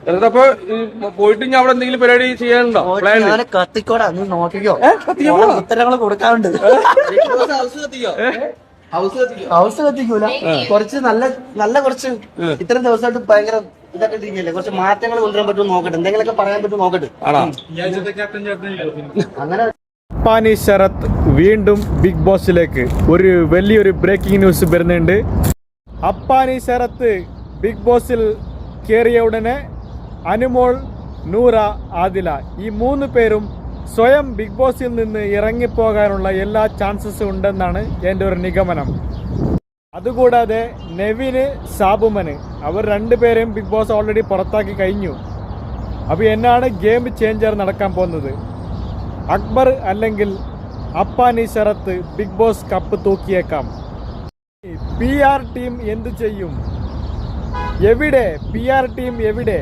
എന്നിട്ടപ്പോ പോയിട്ട് ഞാൻ അവിടെ എന്തെങ്കിലും പരിപാടി ചെയ്യാനുണ്ടോ? കത്തിക്കോടാ, നീ നോക്കിക്കോ. ഉത്തരങ്ങൾ കൊടുക്കാറുണ്ട്. ഹൗസ് കത്തിക്കൂല, കുറച്ച് നല്ല കുറച്ച് ഇത്രയും ദിവസമായിട്ട് ഭയങ്കര ഇതൊക്കെ ഇരിക്കല്ലേ, കുറച്ച് മാറ്റങ്ങൾ കൊണ്ടുവരാൻ പറ്റുമോ നോക്കട്ടെ, എന്തെങ്കിലുമൊക്കെ പറയാൻ പറ്റുമോ നോക്കട്ടെ. അങ്ങനെ അപ്പാനി ശരത് വീണ്ടും ബിഗ് ബോസിലേക്ക് ഒരു വലിയൊരു ബ്രേക്കിംഗ് ന്യൂസ് വരുന്നുണ്ട്. അപ്പാനി ശരത്ത് ബിഗ് ബോസിൽ കയറിയ ഉടനെ അനുമോൾ, നൂറ, ആദില ഈ 3 പേരും സ്വയം ബിഗ് ബോസിൽ നിന്ന് ഇറങ്ങിപ്പോകാനുള്ള എല്ലാ ചാൻസസും ഉണ്ടെന്നാണ് എൻ്റെ ഒരു നിഗമനം. അതുകൂടാതെ നെവിന്, സാബുമന് അവർ 2 പേരെയും ബിഗ് ബോസ് ഓൾറെഡി പുറത്താക്കി കഴിഞ്ഞു. അപ്പോൾ എന്നാണ് ഗെയിം ചേഞ്ചർ നടക്കാൻ പോകുന്നത്? അക്ബർ അല്ലെങ്കിൽ Appani Sarath Big Boss cup തൂക്കിയേക്കാം. PR ടീം എന്തു ചെയ്യും? എവിടെ PR ടീം? എവിടെ?